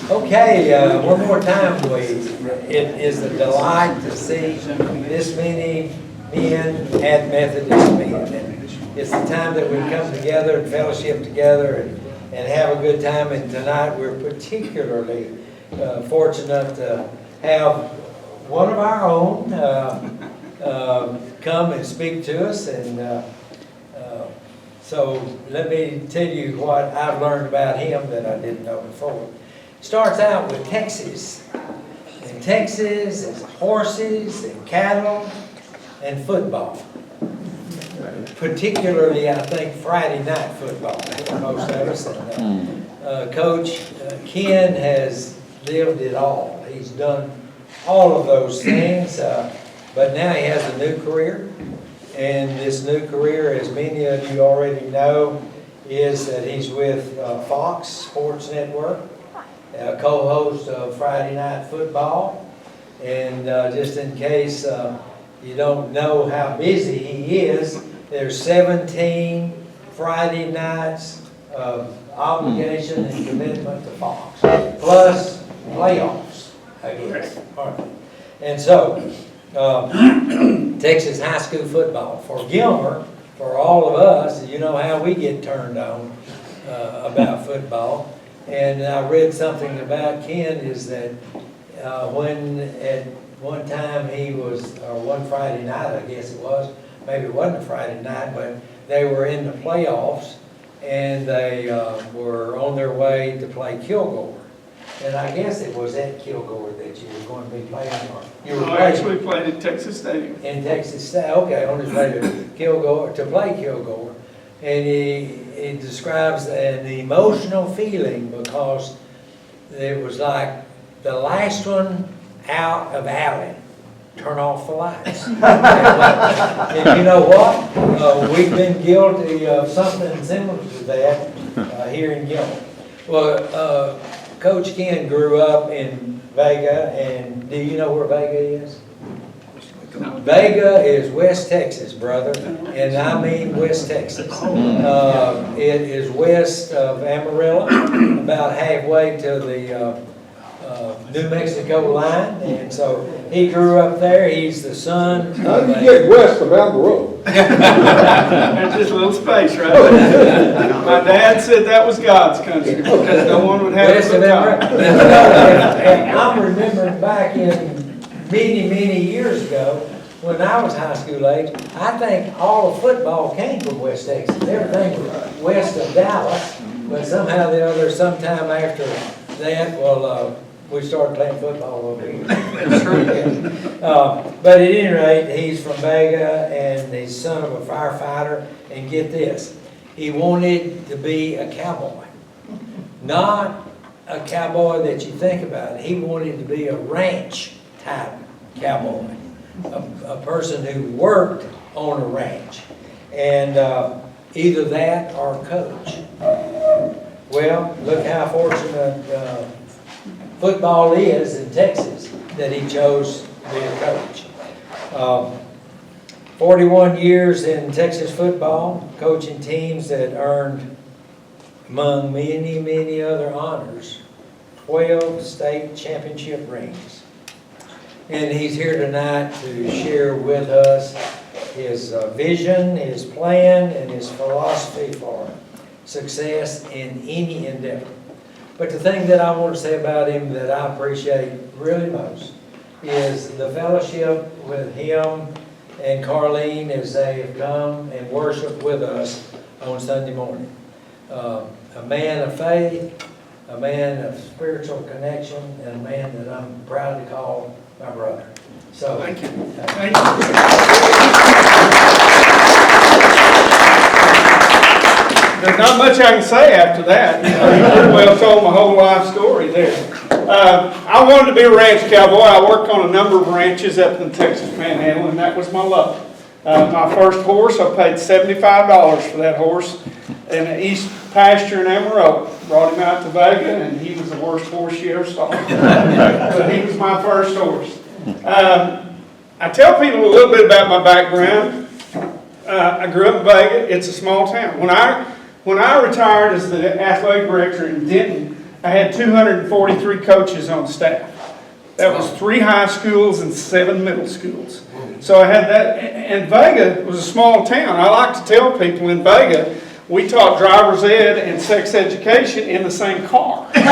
Okay, one more time, please. It is a delight to see this many men at Methodist Men. And it's the time that we come together and fellowship together and have a good time. And tonight we're particularly fortunate to have one of our own come and speak to us. And so let me tell you what I've learned about him that I didn't know before. Starts out with Texas. And Texas is horses and cattle and football. Particularly, I think, Friday night football for most of us. And, Coach Ken has lived it all. He's done all of those things, but now he has a new career. And this new career, as many of you already know, is that he's with Fox Sports Network, co-host of Friday Night Football. And just in case you don't know how busy he is, there's 17 Friday nights of obligation and commitment to Fox, plus playoffs, I guess. And so, Texas high school football. For Gilmer, for all of us, you know how we get turned on about football. And I read something about Ken is that when at one time he was, or one Friday night I guess it was, maybe it wasn't a Friday night, but they were in the playoffs and they were on their way to play Kilgore. And I guess it was at Kilgore that you were going to be playing, or you were actually played at Texas Stadium. In Texas State, okay, on his way to Kilgore, to play Kilgore. And he describes an emotional feeling because it was like the last one out of Allen. Turn off the lights. And you know what? We've been guilty of something similar to that here in Gilmer. Well, Coach Ken grew up in Vega, and do you know where Vega is? Vega is West Texas, brother, and I mean West Texas. It is west of Amarillo, about halfway to the New Mexico line, and so he grew up there. He's the son. How do you get west of Amarillo? That's just a little space, right? My dad said that was God's country because no one would have West of Amarillo. And I'm remembering back in many years ago when I was high school age, I think all of football came from West Texas. Everything was west of Dallas, but somehow or the other, sometime after that, well, we started playing football over here. But at any rate, he's from Vega, and he's son of a firefighter. And get this, he wanted to be a cowboy. Not a cowboy that you think about. He wanted to be a ranch type cowboy. A person who worked on a ranch. And either that or coach. Well, look how fortunate football is in Texas that he chose to be a coach. 41 years in Texas football, coaching teams that earned, among many other honors, 12 state championship rings. And he's here tonight to share with us his vision, his plan, and his philosophy for success in any endeavor. But the thing that I want to say about him that I appreciate really most is the fellowship with him and Carlene as they have come and worshiped with us on Sunday morning. A man of faith, a man of spiritual connection, and a man that I'm proud to call my brother. So, thank you. Thank you. There's not much I can say after that. You pretty well told my whole life story there. I wanted to be a ranch cowboy. I worked on a number of ranches up in the Texas Panhandle, and that was my luck. My first horse, I paid $75 for that horse in the east pasture in Amarillo. Brought him out to Vega, and he was the worst horse you ever saw. But he was my first horse. I tell people a little bit about my background. I grew up in Vega. It's a small town. When I retired as the athletic director in Denton, I had 243 coaches on staff. That was 3 high schools and 7 middle schools. So I had that, and Vega was a small town. I like to tell people in Vega, we taught driver's ed and sex education in the same car. That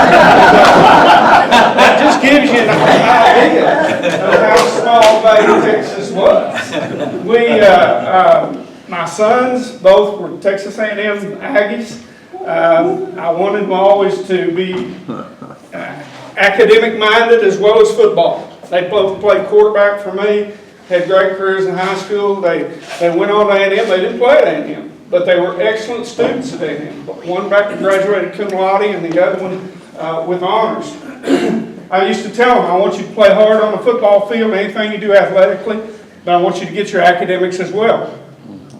just gives you an idea of how small Vega, Texas was. My sons both were Texas A&M Aggies. I wanted them always to be academic minded as well as football. They both played quarterback for me, had great careers in high school. They went on to A&M. They didn't play at A&M, but they were excellent students at A&M. One graduated cum laude and the other one with honors. I used to tell them, I want you to play hard on the football field, anything you do athletically, but I want you to get your academics as well.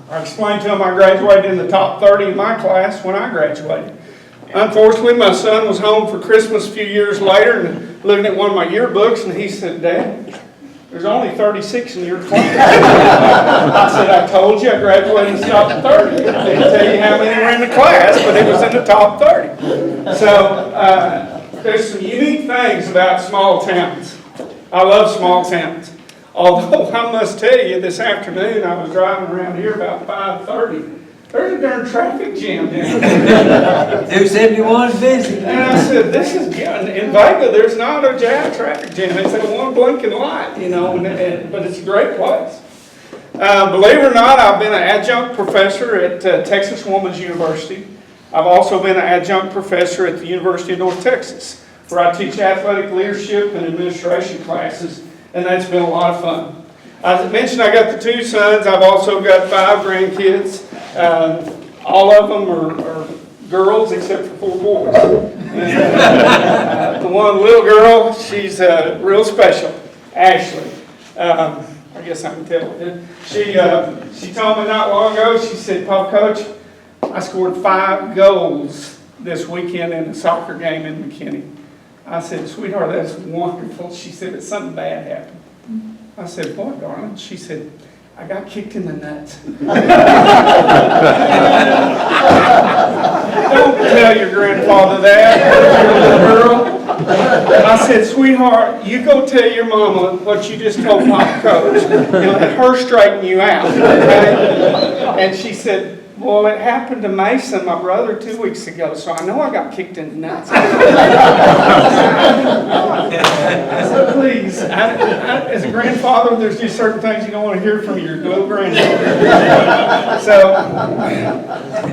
I explained to them I graduated in the top 30 in my class when I graduated. Unfortunately, my son was home for Christmas a few years later and looking at one of my yearbooks, and he said, "Dad, there's only 36 in your class." I said, "I told you I graduated in the top 30. I didn't tell you how many were in the class, but it was in the top 30. So there's some unique things about small towns. I love small towns. Although I must tell you, this afternoon I was driving around here about 5:30. There's a darn traffic jam down there. 271 is busy. And I said, this is good. In Vega, there's not a traffic jam. It's that one blinking light, you know, but it's a great place. Believe it or not, I've been an adjunct professor at Texas Woman's University. I've also been an adjunct professor at the University of North Texas, where I teach athletic leadership and administration classes, and that's been a lot of fun. As I mentioned, I got the 2 sons. I've also got 5 grandkids. All of them are girls except for 4 boys. And, the one little girl, she's real special, Ashley. I guess I can tell. She told me not long ago, she said, "Pop, Coach, I scored 5 goals this weekend in a soccer game in McKinney." I said, "Sweetheart, that's wonderful." She said, "But something bad happened." I said, "What, darling?" She said, "I got kicked in the nuts." Don't tell your grandfather that, your little girl. I said, "Sweetheart, you go tell your mama what you just told Pop Coach and let her straighten you out." Okay? And she said, "Well, it happened to Mason, my brother, 2 weeks ago, so I know I got kicked in the nuts." So please, as a grandfather, there's just certain things you don't want to hear from your little granddaughter. So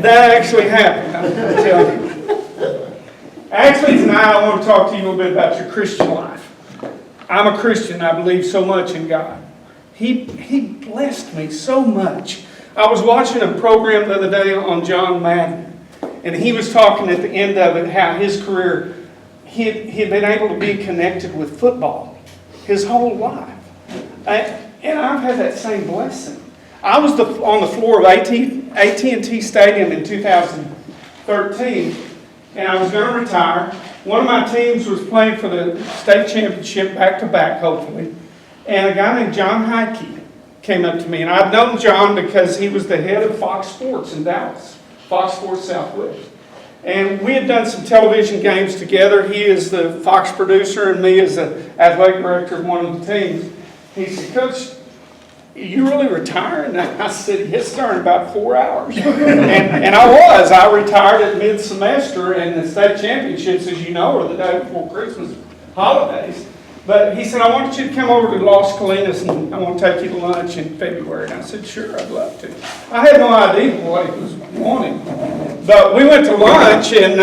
that actually happened, I'm going to tell you. Actually, tonight I want to talk to you a little bit about your Christian life. I'm a Christian. I believe so much in God. He blessed me so much. I was watching a program the other day on John Madden, and he was talking at the end of it how his career, he had been able to be connected with football his whole life. And I've had that same blessing. I was on the floor of AT&T Stadium in 2013, and I was going to retire. One of my teams was playing for the state championship back-to-back, hopefully, and a guy named John Heike came up to me, and I've known John because he was the head of Fox Sports in Dallas, Fox Sports Southwest. And we had done some television games together. He is the Fox producer and me as the athletic director of one of the teams. He said, "Coach, you really retiring?" And I said, "Yes, sir, in about 4 hours." and I was. I retired at mid-semester, and the state championships, as you know, are the day before Christmas holidays. But he said, "I want you to come over to Las Colinas and I want to take you to lunch in February." And I said, "Sure, I'd love to." I had no idea what he was wanting. But we went to lunch, and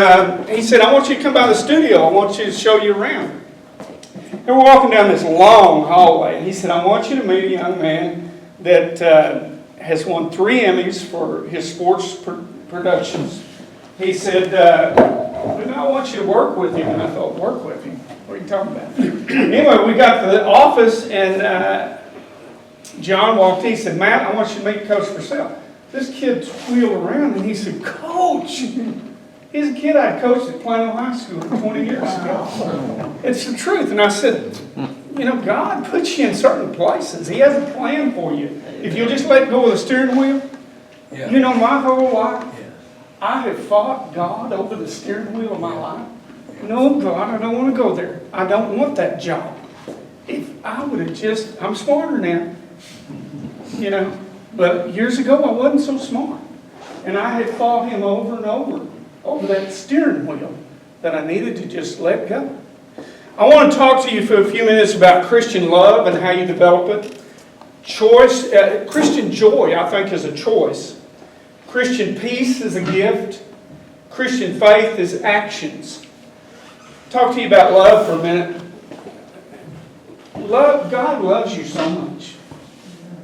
he said, "I want you to come by the studio. I want you to show you around." And we're walking down this long hallway, and he said, "I want you to meet a young man that has won 3 Emmys for his sports productions." He said, "I want you to work with him." And I thought, "Work with him? What are you talking about?" Anyway, we got to the office, and John walked in. He said, "Matt, I want you to meet Coach Purcell." This kid wheeled around, and he said, "Coach!" He's a kid I coached at Plano High School 20 years ago. It's the truth. And I said, "You know, God puts you in certain places. He has a plan for you. If you'll just let go of the steering wheel." Yeah. You know, my whole life, Yeah. I have fought God over the steering wheel of my life. No, God, I don't want to go there. I don't want that job. If I would have just, I'm smarter now, you know. But years ago, I wasn't so smart. And I had fought him over and over that steering wheel that I needed to just let go. I want to talk to you for a few minutes about Christian love and how you develop it. Choice, Christian joy, I think, is a choice. Christian peace is a gift. Christian faith is actions. Talk to you about love for a minute. God loves you so much.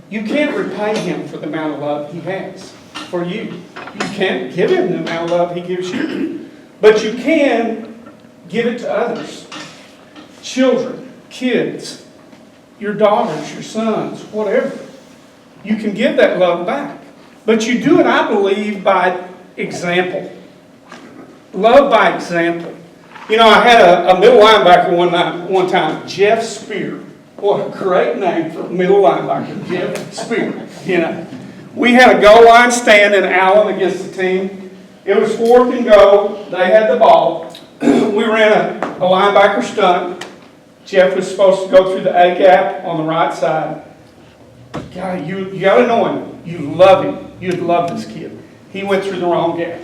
You can't repay Him for the amount of love He has for you. You can't give Him the amount of love He gives you. But you can give it to others. Children, kids, your daughters, your sons, whatever. You can give that love back. But you do it, I believe, by example. Love by example. You know, I had a middle linebacker one time, Jeff Spear. What a great name for a middle linebacker, Jeff Spear. You know, we had a goal line stand in Allen against the team. It was 4th and goal. They had the ball. We ran a linebacker stunt. Jeff was supposed to go through the A gap on the right side. God, you got to know him. You love him. You'd love this kid. He went through the wrong gap.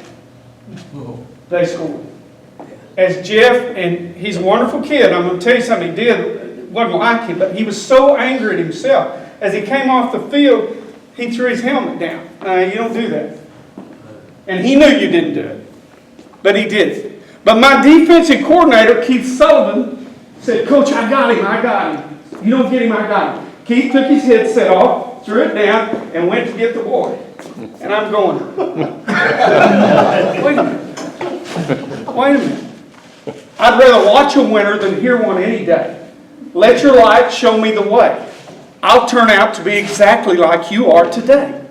They scored. As Jeff, and he's a wonderful kid, I'm going to tell you something he did, wasn't like him, but he was so angry at himself. As he came off the field, he threw his helmet down. You don't do that. And he knew you didn't do it. But he did. But my defensive coordinator, Keith Sullivan, said, Coach, I got him. You don't get him, I got him. Keith took his headset off, threw it down, and went to get the boy. And I'm going, wait a minute. I'd rather watch a winner than hear one any day. Let your light show me the way. I'll turn out to be exactly like you are today.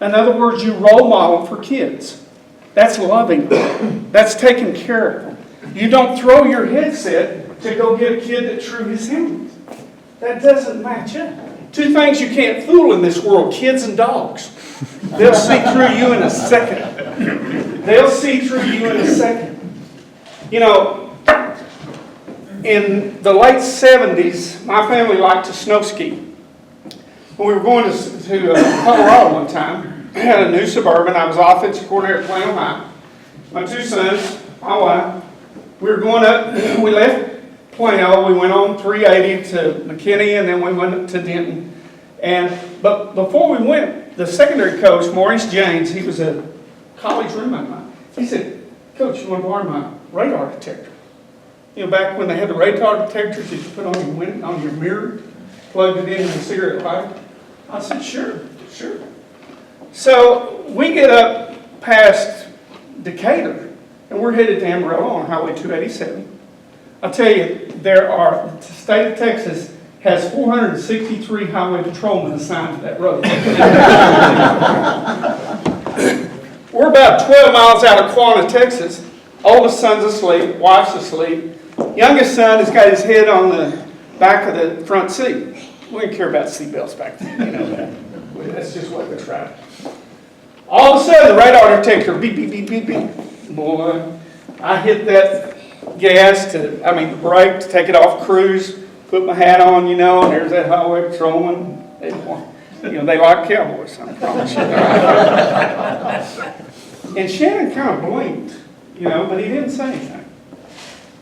In other words, you role model for kids. That's loving them. That's taking care of them. You don't throw your headset to go get a kid that threw his helmet. That doesn't match up. Two things you can't fool in this world, kids and dogs. They'll see through you in a second. They'll see through you in a second. You know, in the late 70s, my family liked to snow ski. When we were going to Colorado one time, I had a new Suburban. I was offensive coordinator at Plano High. My two sons, my wife, we were going up. We left Plano. We went on 380 to McKinney, and then we went up to Denton. But before we went, the secondary coach, Maurice James, he was a college roommate of mine. He said, Coach, you want to borrow my radar detector? You know, back when they had the radar detectors that you put on your mirror, plugged it into the cigarette lighter. I said, sure. So we get up past Decatur, and we're headed to Amarillo on Highway 287. I'll tell you, the state of Texas has 463 highway patrolmen assigned to that road. We're about 12 miles out of Quanah, Texas. Oldest son's asleep, wife's asleep. Youngest son has got his head on the back of the front seat. We didn't care about seatbelts back then, you know that. That's just what we tried. All of a sudden, the radar detector, beep, beep, beep, beep, beep. Boy, I hit that the brake to take it off cruise, put my hat on, you know, and there's that highway patrolman. They like cowboys, I promise you. And Shannon kind of blinked, you know, but he didn't say anything.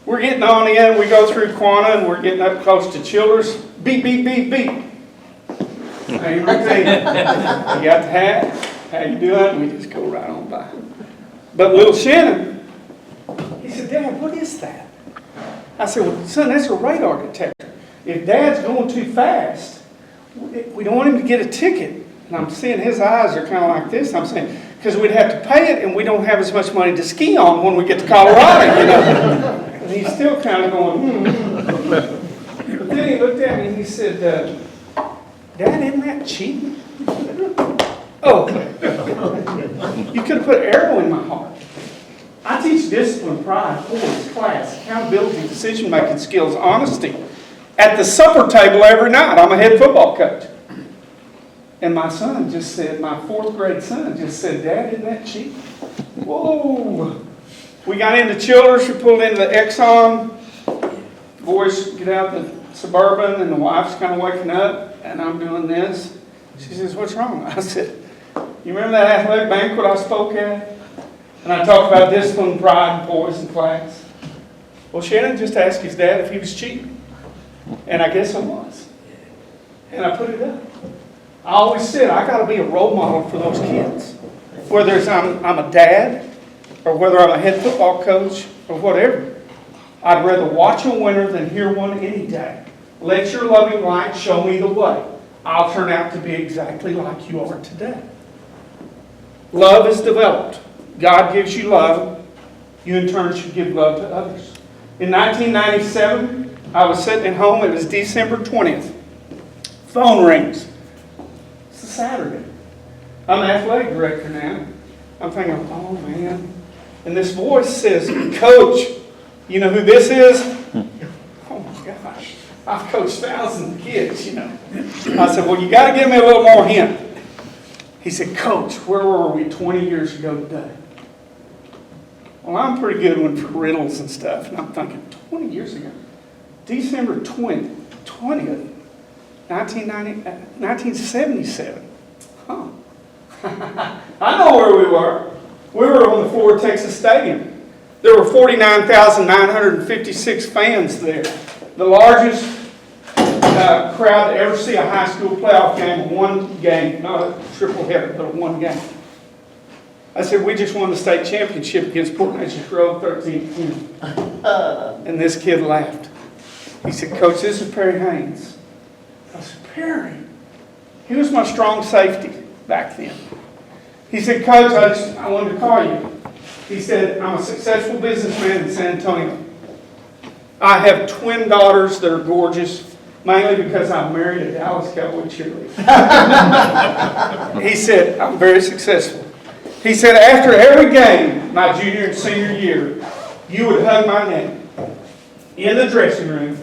We're getting on in, we go through Quanah, and we're getting up close to Childers. Beep, beep, beep, beep. Hey, routine. You got the hat? How you doing? We just go right on by. But little Shannon, he said, Dad, what is that? I said, well, son, that's a radar detector. If Dad's going too fast, we don't want him to get a ticket. And I'm seeing his eyes are kind of like this. I'm saying, because we'd have to pay it, and we don't have as much money to ski on when we get to Colorado, you know. And he's still kind of going, But then he looked at me and he said, Dad, isn't that cheating? Oh, you could have put an arrow in my heart. I teach discipline, pride, poise, class, accountability, decision-making skills, honesty at the supper table every night. I'm a head football coach. And my son just said, my 4th grade son just said, Dad, isn't that cheap? Whoa. We got into Childers, we pulled into the Exxon. The boys get out the Suburban, and the wife's kind of waking up, and I'm doing this. She says, "What's wrong?" I said, "You remember that athletic banquet I spoke at? And I talked about discipline, pride, and poise in class." Well, Shannon just asked his dad if he was cheating. And I guess I was. And I put it up. I always said, I got to be a role model for those kids. Whether it's I'm a dad, or whether I'm a head football coach, or whatever. I'd rather watch a winner than hear one any day. Let your loving light show me the way. I'll turn out to be exactly like you are today. Love is developed. God gives you love. You in turn should give love to others. In 1997, I was sitting at home. It was December 20th. Phone rings. It's a Saturday. I'm an athletic director now. I'm thinking, oh man. And this voice says, "Coach, you know who this is?" Oh my gosh. I've coached thousands of kids, you know. I said, "Well, you got to give me a little more hint." He said, "Coach, where were we 20 years ago today?" Well, I'm a pretty good one for riddles and stuff. And I'm thinking, 20 years ago? December 20th, 1977. Huh. I know where we were. We were on the Ford Texas Stadium. There were 49,956 fans there. The largest crowd to ever see a high school playoff game, one game, not a triple header, but one game. I said, "We just won the state championship against Port Neches Grove, 13-10. And this kid laughed. He said, "Coach, this is Perry Haynes." I said, "Perry?" He was my strong safety back then. He said, "Coach, I wanted to call you." He said, "I'm a successful businessman in San Antonio. I have twin daughters that are gorgeous, mainly because I'm married a Dallas Cowboy cheerleader." He said, "I'm very successful." He said, "After every game, my junior and senior year, you would hug my neck in the dressing room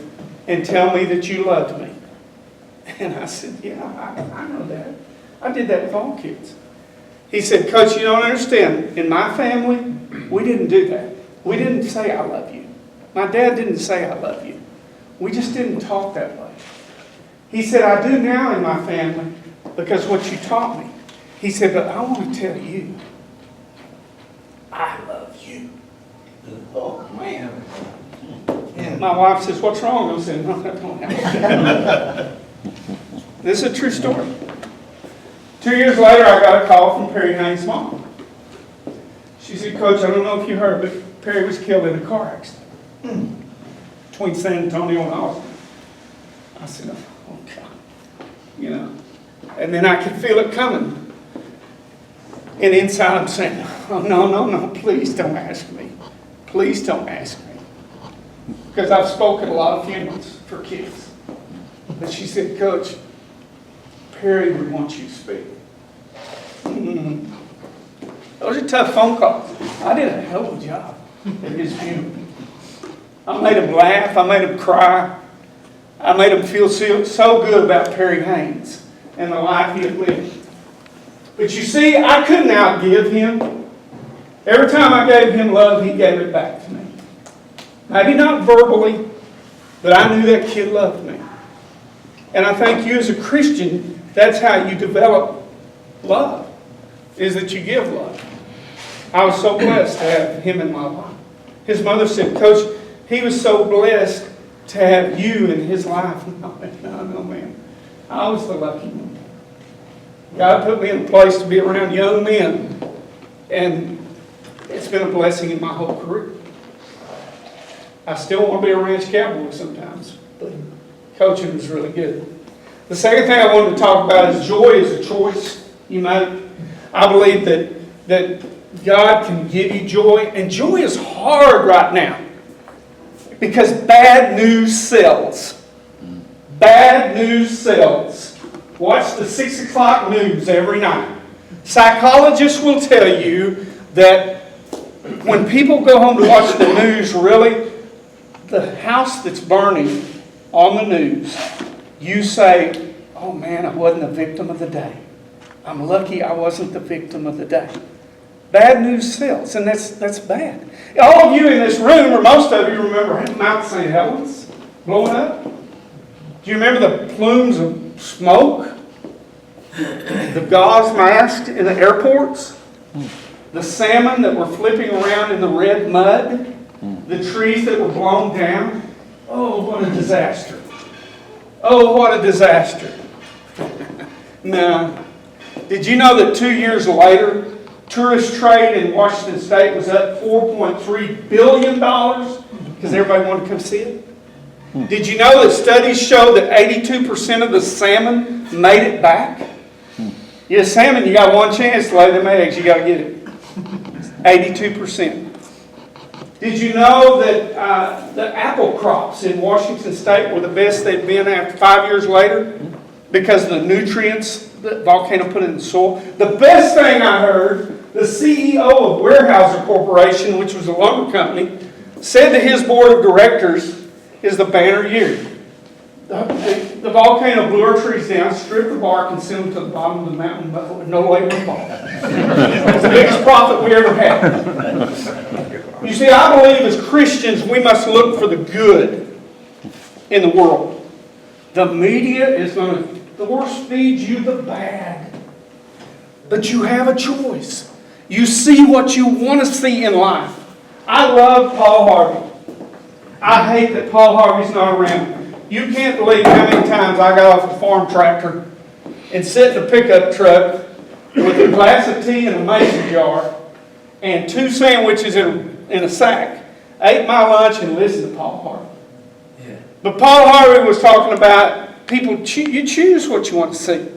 and tell me that you loved me." And I said, "Yeah, I know that. I did that with all kids." He said, "Coach, you don't understand. In my family, we didn't do that. We didn't say I love you. My dad didn't say I love you. We just didn't talk that way." He said, "I do now in my family because what you taught me." He said, "But I want to tell you, I love you." Oh, man. And my wife says, "What's wrong?" I said, "No, that don't happen." This is a true story. 2 years later, I got a call from Perry Haynes' mom. She said, "Coach, I don't know if you heard, but Perry was killed in a car accident between San Antonio and Austin." I said, "Oh, God." You know, and then I could feel it coming. And inside I'm saying, "Oh, no, please don't ask me. Please don't ask me." Because I've spoken a lot of funerals for kids. But she said, "Coach, Perry would want you to speak." Those are tough phone calls. I did a hell of a job at his funeral. I made him laugh. I made him cry. I made him feel so good about Perry Haynes and the life he had lived. But you see, I couldn't outgive him. Every time I gave him love, he gave it back to me. Maybe not verbally, but I knew that kid loved me. And I think you as a Christian, that's how you develop love, is that you give love. I was so blessed to have him in my life. His mother said, "Coach, he was so blessed to have you in his life." No, man. I was the lucky one. God put me in a place to be around young men, and it's been a blessing in my whole career. I still want to be a ranch cowboy sometimes, but coaching was really good. The second thing I wanted to talk about is joy is a choice you make. I believe that God can give you joy, and joy is hard right now because bad news sells. Bad news sells. Watch the 6 o'clock news every night. Psychologists will tell you that when people go home to watch the news, really, the house that's burning on the news, you say, "Oh man, I wasn't the victim of the day. I'm lucky I wasn't the victim of the day." Bad news sells, and that's bad. All of you in this room, or most of you, remember Mount St. Helens blowing up? Do you remember the plumes of smoke? The gauze mask in the airports? The salmon that were flipping around in the red mud? The trees that were blown down? Oh, what a disaster. Oh, what a disaster. Now, did you know that 2 years later, tourist trade in Washington State was up $4.3 billion because everybody wanted to come see it? Did you know that studies show that 82% of the salmon made it back? Yeah, salmon, you got one chance to lay them eggs, you got to get it. 82%. Did you know that the apple crops in Washington State were the best they've been after 5 years later? Because of the nutrients that volcano put in the soil. The best thing I heard, the CEO of Weyerhaeuser Corporation, which was a lumber company, said to his board of directors, is the banner year. The volcano blew our trees down, stripped the bark, and sent them to the bottom of the mountain with no labor involved. It was the biggest profit we ever had. You see, I believe as Christians we must look for the good in the world. The media is going to, the worst feeds you the bad. But you have a choice. You see what you want to see in life. I love Paul Harvey. I hate that Paul Harvey's not around. You can't believe how many times I got off a farm tractor and sit in a pickup truck with a glass of tea and a mason jar and 2 sandwiches in a sack, ate my lunch and listened to Paul Harvey. Yeah. But Paul Harvey was talking about people, you choose what you want to see.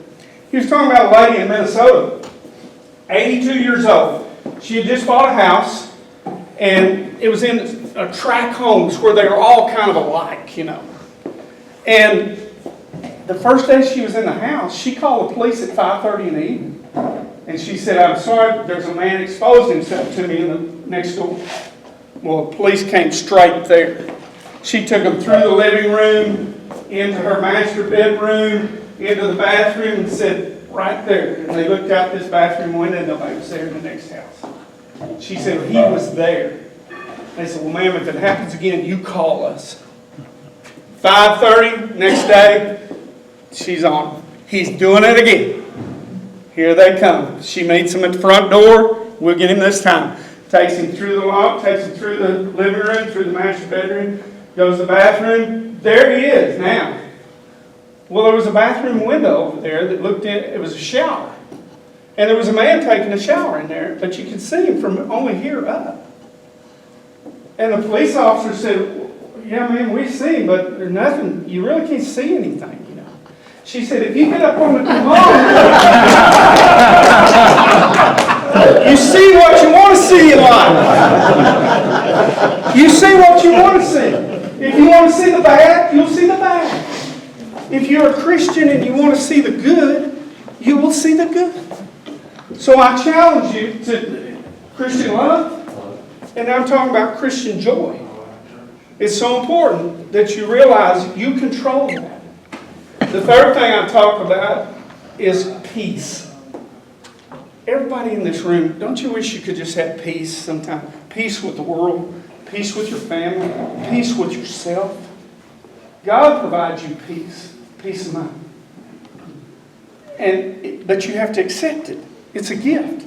He was talking about a lady in Minnesota, 82 years old. She had just bought a house, and it was in a tract homes where they were all kind of alike, you know. And the first day she was in the house, she called the police at 5:30 in the evening. And she said, I'm sorry, there's a man exposed himself to me in the next door. Well, the police came straight there. She took them through the living room, into her master bedroom, into the bathroom, and said, right there. And they looked out this bathroom window, and nobody was there in the next house. She said, he was there. They said, well, ma'am, if it happens again, you call us. 5:30, next day, she's on. He's doing it again. Here they come. She meets him at the front door. We'll get him this time. Takes him through the loft, takes him through the living room, through the master bedroom, goes to the bathroom. There he is now. Well, there was a bathroom window over there that looked in, it was a shower. And there was a man taking a shower in there, but you could see him from only here up. And the police officer said, yeah, man, we see him, but there's nothing, you really can't see anything, you know. She said, if you get up on the commode, you see what you want to see in life. You see what you want to see. If you want to see the bad, you'll see the bad. If you're a Christian and you want to see the good, you will see the good. So I challenge you to Christian love, and I'm talking about Christian joy. It's so important that you realize you control that. The third thing I talk about is peace. Everybody in this room, don't you wish you could just have peace sometime? Peace with the world, peace with your family, peace with yourself. God provides you peace, peace of mind. But you have to accept it. It's a gift.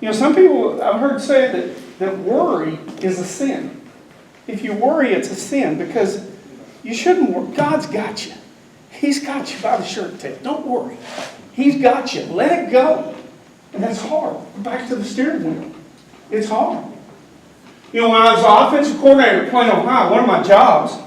You know, some people, I've heard say that worry is a sin. If you worry, it's a sin because you shouldn't worry. God's got you. He's got you by the shirt tail. Don't worry. He's got you. Let it go. And that's hard. Back to the steering wheel. It's hard. You know, when I was the offensive coordinator at Plain, Ohio, one of my jobs,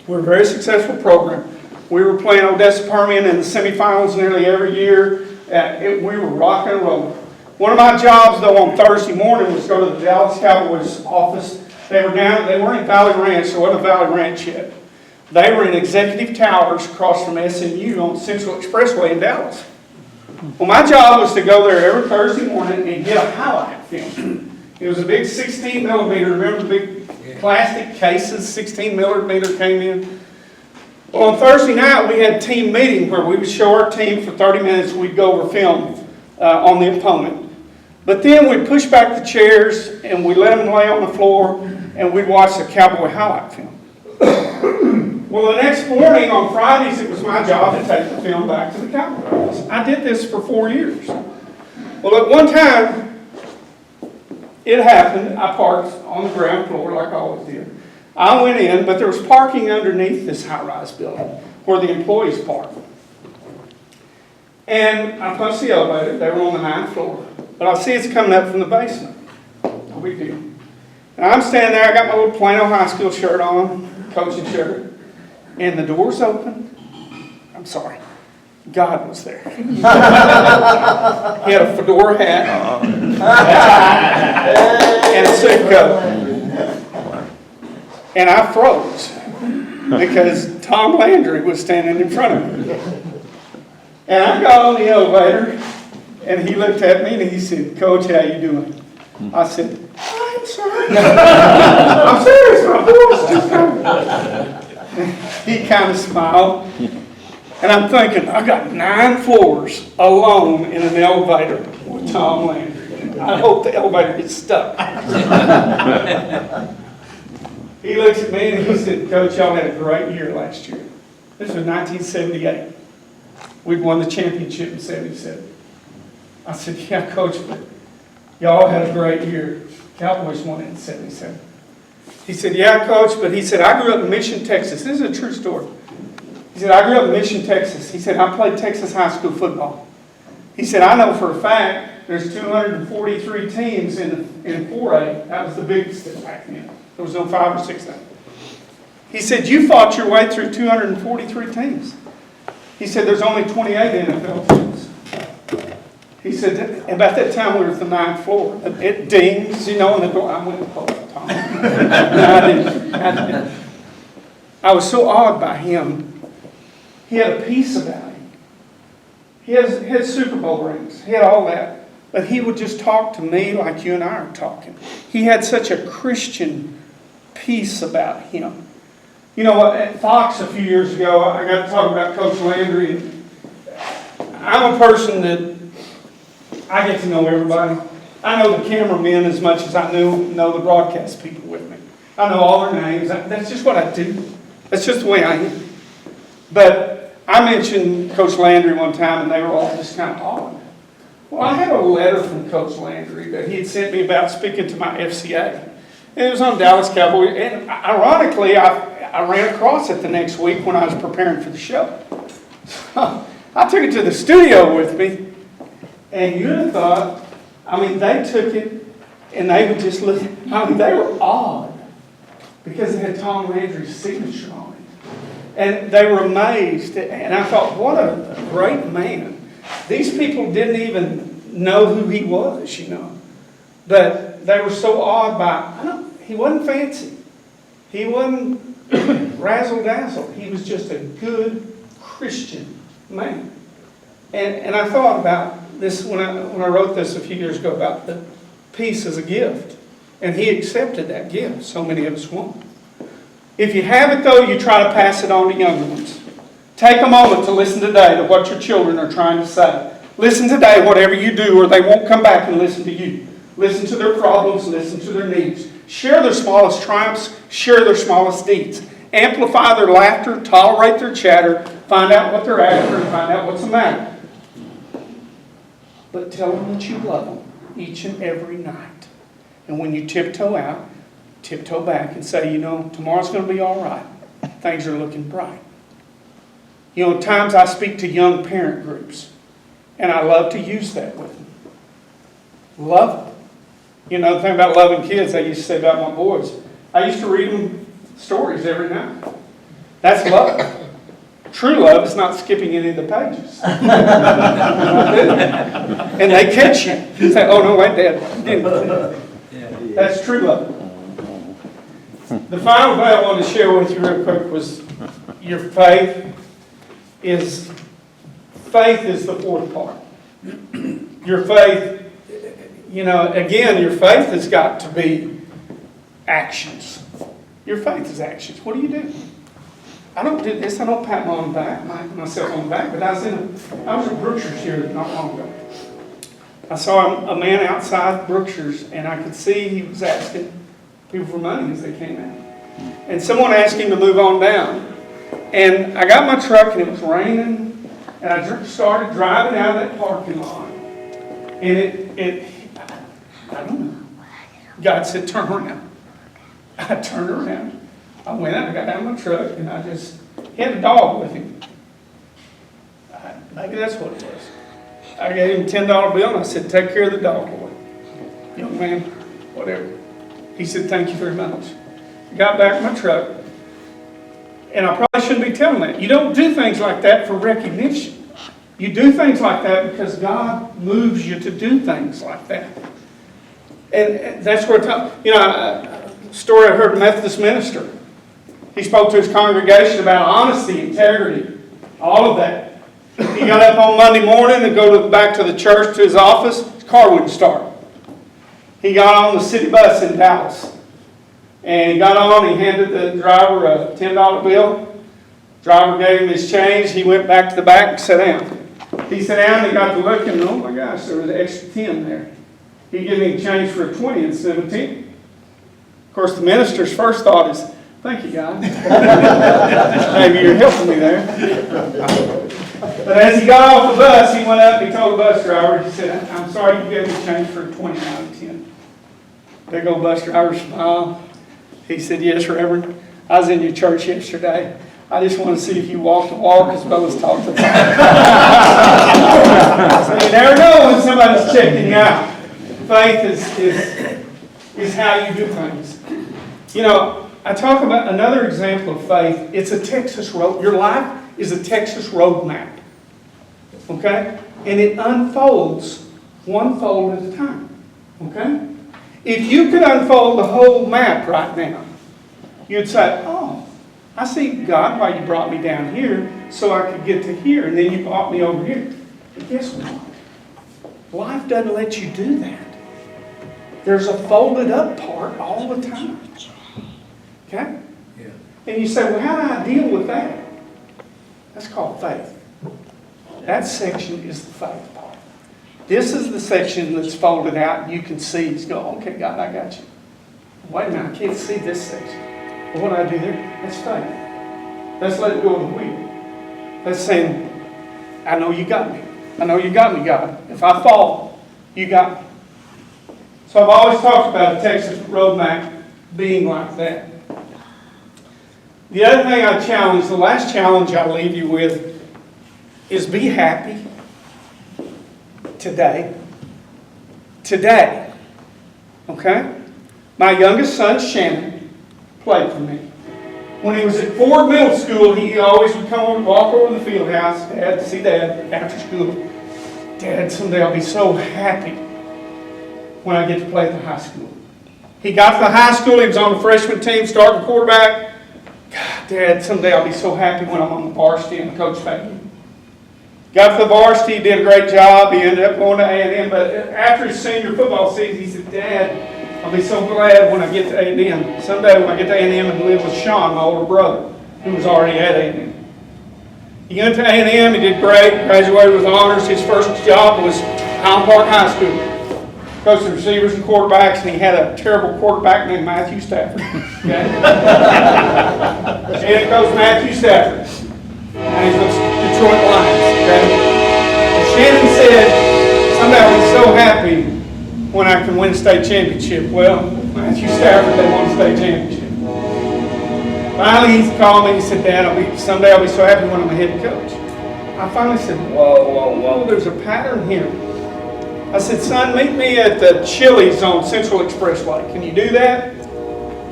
we're a very successful program. We were playing Odessa Permian in the semifinals nearly every year. We were rocking and rolling. One of my jobs, though, on Thursday morning was go to the Dallas Cowboys office. They weren't in Valley Ranch. There wasn't a Valley Ranch yet. They were in Executive Towers across from SMU on Central Expressway in Dallas. Well, my job was to go there every Thursday morning and get a highlight film. It was a big 16 millimeter. Remember the big plastic cases? 16 millimeter came in. Well, on Thursday night, we had a team meeting where we would show our team for 30 minutes. We'd go over film on the opponent. But then we'd push back the chairs and we let them lay on the floor and we'd watch the cowboy highlight film. Well, the next morning on Fridays, it was my job to take the film back to the Cowboys. I did this for 4 years. Well, at one time, it happened. I parked on the ground floor like I always did. I went in, but there was parking underneath this high-rise building where the employees park. And I punched the elevator. They were on the 9th floor. But I see it's coming up from the basement. No big deal. And I'm standing there. I got my little Plano High School shirt on, coaching shirt. And the door's open. I'm sorry. God was there. He had a fedora hat and a suit coat. And I froze because Tom Landry was standing in front of me. And I got on the elevator and he looked at me and he said, "Coach, how you doing?" I said, "I'm sorry." I'm serious, my voice just kind of... He kind of smiled. And I'm thinking, I got 9 floors alone in an elevator with Tom Landry. I hope the elevator gets stuck. He looks at me and he said, "Coach, y'all had a great year last year." This was 1978. We'd won the championship in 77. I said, "Yeah, Coach, but y'all had a great year. Cowboys won it in 77. He said, "Yeah, Coach," but he said, "I grew up in Mission, Texas." This is a true story. He said, "I grew up in Mission, Texas." He said, "I played Texas high school football." He said, "I know for a fact there's 243 teams in 4A. That was the biggest back then. There was no 5 or 6 then." He said, "You fought your way through 243 teams." He said, "There's only 28 NFL teams." He said, "About that time we were at the 9th floor. It dings, you know, and the door." I went, "Oh, Tom." No, I didn't. I was so awed by him. He had a peace about him. He had Super Bowl rings. He had all that. But he would just talk to me like you and I are talking. He had such a Christian peace about him. You know, at Fox a few years ago, I got to talk about Coach Landry. I'm a person that I get to know everybody. I know the cameramen as much as I know the broadcast people with me. I know all their names. That's just what I do. That's just the way I am. But I mentioned Coach Landry one time, and they were all just kind of awed. Well, I had a letter from Coach Landry that he had sent me about speaking to my FCA. And it was on Dallas Cowboys. And ironically, I ran across it the next week when I was preparing for the show. So I took it to the studio with me. And you'd have thought, I mean, they took it and they would just listen. I mean, they were awed because it had Tom Landry's signature on it. And they were amazed. And I thought, what a great man. These people didn't even know who he was, you know. But they were so awed by, he wasn't fancy. He wasn't razzle-dazzle. He was just a good Christian man. And I thought about this when I wrote this a few years ago about the peace as a gift. And he accepted that gift. So many of us won't. If you have it, though, you try to pass it on to younger ones. Take a moment to listen today to what your children are trying to say. Listen today, whatever you do, or they won't come back and listen to you. Listen to their problems, listen to their needs. Share their smallest triumphs, share their smallest deeds. Amplify their laughter, tolerate their chatter, find out what they're after, and find out what's the matter. But tell them that you love them each and every night. And when you tiptoe out, tiptoe back and say, you know, tomorrow's going to be all right. Things are looking bright. You know, at times I speak to young parent groups, and I love to use that with them. Love them. You know, the thing about loving kids, I used to say about my boys, I used to read them stories every night. That's love. True love is not skipping any of the pages. And they catch you. You say, oh, no, wait, Dad. That's true love. The final thing I wanted to share with you real quick was your faith is the fourth part. Your faith, you know, again, your faith has got to be actions. Your faith is actions. What do you do? I don't do this. I don't pat myself on the back, but I was at Brookshire's here not long ago. I saw a man outside Brookshire's, and I could see he was asking people for money as they came out. And someone asked him to move on down. And I got my truck, and it was raining, and I started driving out of that parking lot. And I don't know. God said, turn around. I turned around. I went out, I got out of my truck, and he had a dog with him. Maybe that's what it was. I gave him a $10 bill, and I said, take care of the dog, boy. Young man, whatever. He said, thank you very much. I got back in my truck, and I probably shouldn't be telling that. You don't do things like that for recognition. You do things like that because God moves you to do things like that. And that's where, a story I heard a Methodist minister. He spoke to his congregation about honesty, integrity, all of that. He got up on Monday morning and go back to the church, to his office. His car wouldn't start. He got on the city bus in Dallas. And he got on, he handed the driver a $10 bill. Driver gave him his change. He went back to the back and sat down. He sat down and he got to looking, and oh my gosh, there was an extra 10 there. He gave me a change for a 20 instead of a 10. Of course, the minister's first thought is, thank you, God. Maybe you're helping me there. But as he got off the bus, he went up and he told the bus driver, he said, I'm sorry you gave me change for a 20 out of 10. Big old bus driver smiled. He said, yes, Reverend, I was in your church yesterday. I just want to see if you walk the walk as well as talk the talk. So you never know when somebody's checking you out. Faith is how you do things. I talk about another example of faith. It's a Texas road. Your life is a Texas road map. Okay? And it unfolds one fold at a time. Okay? If you could unfold the whole map right now, you'd say, oh, I see, God, why you brought me down here so I could get to here, and then you brought me over here. But guess what? Life doesn't let you do that. There's a folded up part all the time. Okay? Yeah. And you say, well, how do I deal with that? That's called faith. That section is the faith part. This is the section that's folded out, and you can see, it's going, okay, God, I got you. Wait a minute, I can't see this section. Well, what do I do there? That's faith. That's letting go of the wheel. That's saying, I know you got me. I know you got me, God. If I fall, you got me. So I've always talked about a Texas road map being like that. The other thing I challenge, the last challenge I leave you with, is be happy today. Today. Okay? My youngest son, Shannon, played for me. When he was at Ford Middle School, he always would come over and walk over to the field house. Dad, see Dad after school. Dad, someday I'll be so happy when I get to play at the high school. He got to the high school, he was on the freshman team, starting quarterback. God, Dad, someday I'll be so happy when I'm on the varsity and coach back. Got to the varsity, did a great job. He ended up going to A&M, but after his senior football season, he said, Dad, I'll be so glad when I get to A&M. Someday when I get to A&M and live with Sean, my older brother, who was already at A&M. He went to A&M, he did great, graduated with honors. His first job was Highland Park High School. Coached the receivers and quarterbacks, and he had a terrible quarterback named Matthew Stafford. Okay? And Coach Matthew Stafford. And he's with Detroit Lions. Okay? And Shannon said, someday I'll be so happy when I can win a state championship. Well, Matthew Stafford, they won a state championship. Finally, he called me and he said, Dad, someday I'll be so happy when I'm a head coach. I finally said, whoa, there's a pattern here. I said, son, meet me at the Chili's on Central Expressway. Can you do that?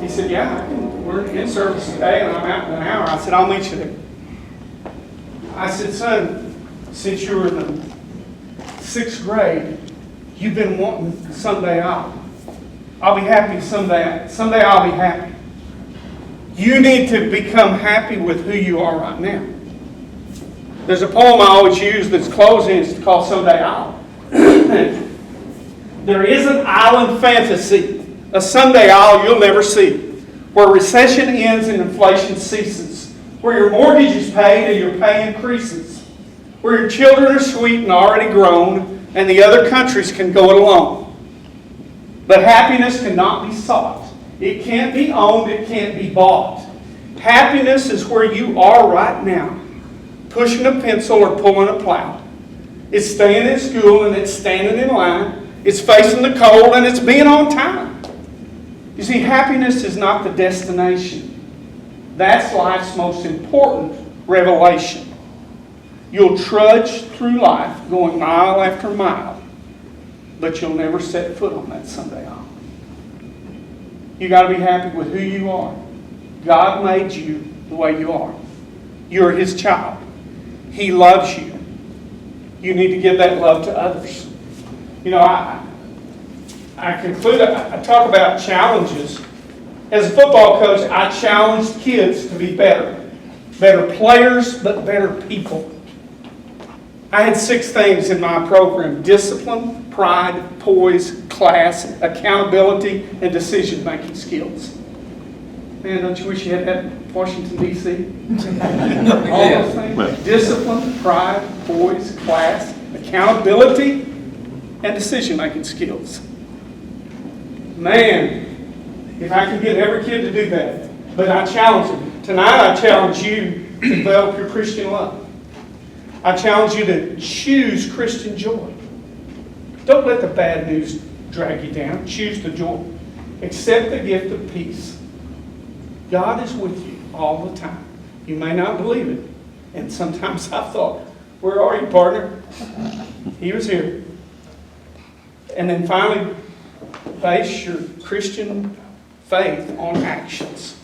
He said, yeah, I can. We're in service today and I'm out in an hour. I said, I'll meet you there. I said, son, since you were in the 6th grade, you've been wanting someday I'll be happy someday. Someday I'll be happy. You need to become happy with who you are right now. There's a poem I always use that's closing. It's called Someday I'll. There is an island fantasy, a someday I'll you'll never see, where recession ends and inflation ceases, where your mortgage is paid and your pay increases, where your children are sweet and already grown, and the other countries can go it alone. But happiness cannot be sought. It can't be owned. It can't be bought. Happiness is where you are right now, pushing a pencil or pulling a plow. It's staying in school and it's standing in line. It's facing the cold and it's being on time. You see, happiness is not the destination. That's life's most important revelation. You'll trudge through life going mile after mile, but you'll never set foot on that Sunday off. You got to be happy with who you are. God made you the way you are. You're His child. He loves you. You need to give that love to others. You know, I conclude, I talk about challenges. As a football coach, I challenged kids to be better. Better players, but better people. I had 6 things in my program: discipline, pride, poise, class, accountability, and decision-making skills. Man, don't you wish you had that in Washington, D.C.? All those things. Discipline, pride, poise, class, accountability, and decision-making skills. Man, if I could get every kid to do that. But I challenge them. Tonight I challenge you to develop your Christian love. I challenge you to choose Christian joy. Don't let the bad news drag you down. Choose the joy. Accept the gift of peace. God is with you all the time. You may not believe it. And sometimes I've thought, where are you, partner? He was here. And then finally, base your Christian faith on actions.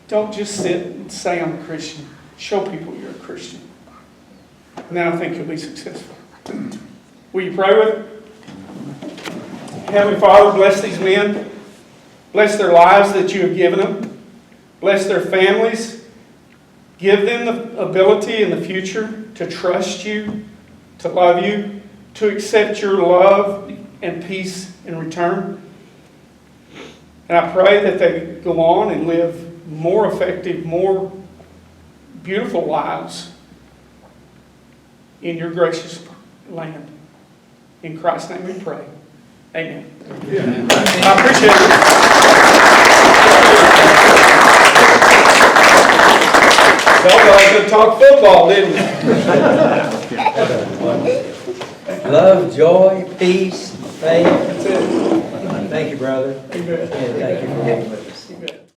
Don't just sit and say I'm a Christian. Show people you're a Christian. And then I think you'll be successful. Will you pray with me? Heavenly Father, bless these men. Bless their lives that you have given them. Bless their families. Give them the ability in the future to trust you, to love you, to accept your love and peace in return. And I pray that they go on and live more effective, more beautiful lives in your gracious land. In Christ's name we pray. Amen. I appreciate it. Y'all could talk football, didn't you? Love, joy, peace, faith. That's it. Thank you, brother. Amen. And thank you for giving us